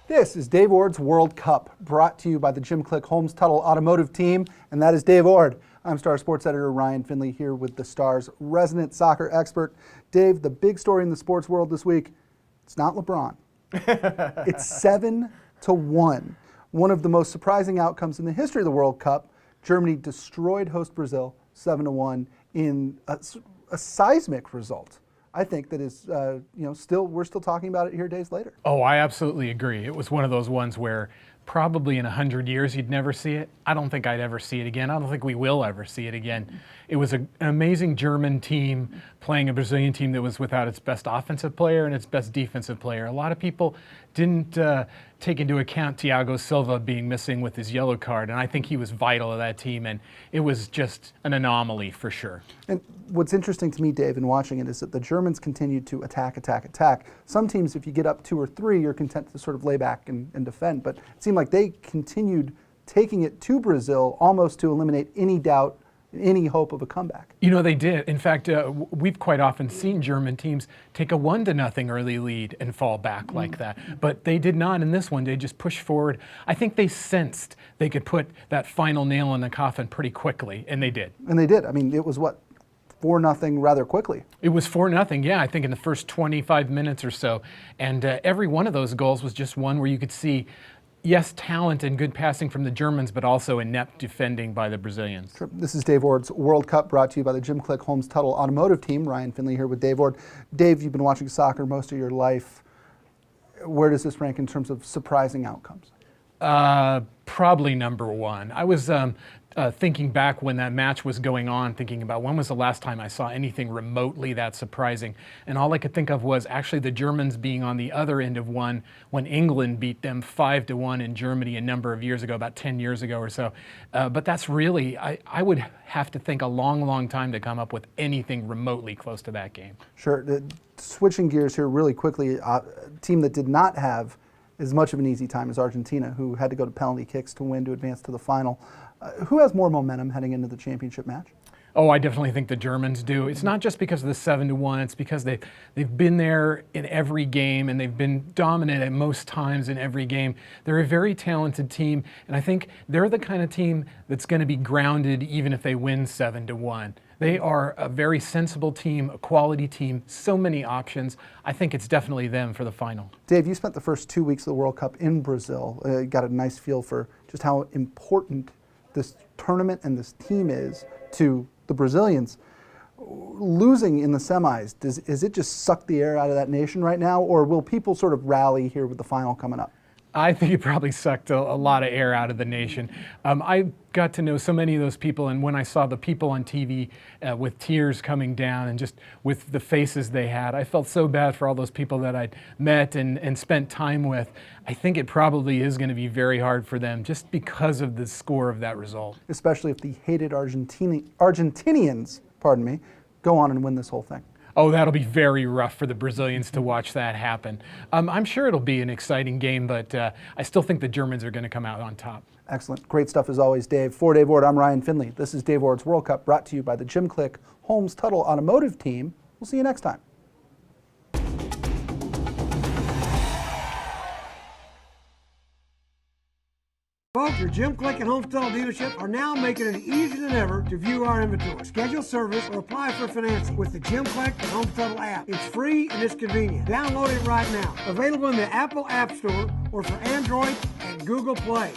This is Dave Ord's World Cup, brought to you by the Jim Click Holmes Tuttle Automotive Team, and that is Dave Ord. I'm Star Sports Editor Ryan Finley here with the Star's resident soccer expert. Dave, the big story in the sports world this week, it's not LeBron. It's 7-1. One of the most surprising outcomes in the history of the World Cup. Germany destroyed host Brazil 7-1 in a seismic result. I think that is, we're still talking about it here days later. Oh, I absolutely agree. It was one of those ones where probably in 100 years you'd never see it. I don't think I'd ever see it again. I don't think we will ever see it again. It was an amazing German team playing a Brazilian team that was without its best offensive player and its best defensive player. A lot of people didn't take into account Thiago Silva being missing with his yellow card, and I think he was vital to that team, and it was just an anomaly for sure. And what's interesting to me, Dave, in watching it is that the Germans continued to attack. Some teams, if you get up 2 or 3, you're content to sort of lay back and defend, but it seemed like they continued taking it to Brazil almost to eliminate any doubt, any hope of a comeback. You know, they did. In fact, we've quite often seen German teams take a 1-0 early lead and fall back like that. But they did not in this one. They just pushed forward. I think they sensed they could put that final nail in the coffin pretty quickly, and they did. And they did. I mean, it was what? 4-0 rather quickly. It was 4-0, yeah, I think in the first 25 minutes or so. And every one of those goals was just one where you could see, yes, talent and good passing from the Germans, but also inept defending by the Brazilians. Sure. This is Dave Ord's World Cup, brought to you by the Jim Click Holmes Tuttle Automotive Team. Ryan Finley here with Dave Ord. Dave, you've been watching soccer most of your life. Where does this rank in terms of surprising outcomes? Probably number one. I was thinking back when that match was going on, thinking about when was the last time I saw anything remotely that surprising. And all I could think of was actually the Germans being on the other end of one when England beat them 5-1 in Germany a number of years ago, about 10 years ago or so. But that's really, I would have to think a long, long time to come up with anything remotely close to that game. Sure. Switching gears here really quickly, a team that did not have as much of an easy time as Argentina, who had to go to penalty kicks to win to advance to the final. Who has more momentum heading into the championship match? Oh, I definitely think the Germans do. It's not just because of the 7-1, it's because they've been there in every game and they've been dominant at most times in every game. They're a very talented team, and I think they're the kind of team that's going to be grounded even if they win 7-1. They are a very sensible team, a quality team, so many options. I think it's definitely them for the final. Dave, you spent the first 2 weeks of the World Cup in Brazil. Got a nice feel for just how important this tournament and this team is to the Brazilians. Losing in the semis, is it just suck the air out of that nation right now, or will people sort of rally here with the final coming up? I think it probably sucked a lot of air out of the nation. I got to know so many of those people, and when I saw the people on TV with tears coming down and just with the faces they had, I felt so bad for all those people that I'd met and spent time with. I think it probably is going to be very hard for them just because of the score of that result. Especially if the hated Argentinians, go on and win this whole thing. Oh, that'll be very rough for the Brazilians to watch that happen. I'm sure it'll be an exciting game, but I still think the Germans are going to come out on top. Excellent. Great stuff as always, Dave. For Dave Ord, I'm Ryan Finley. This is Dave Ord's World Cup, brought to you by the Jim Click Holmes Tuttle Automotive Team. We'll see you next time. Folks, your Jim Click and Holmes Tuttle dealership are now making it easier than ever to view our inventory, schedule service, or apply for financing with the Jim Click and Holmes Tuttle app. It's free and it's convenient. Download it right now. Available in the Apple App Store or for Android and Google Play.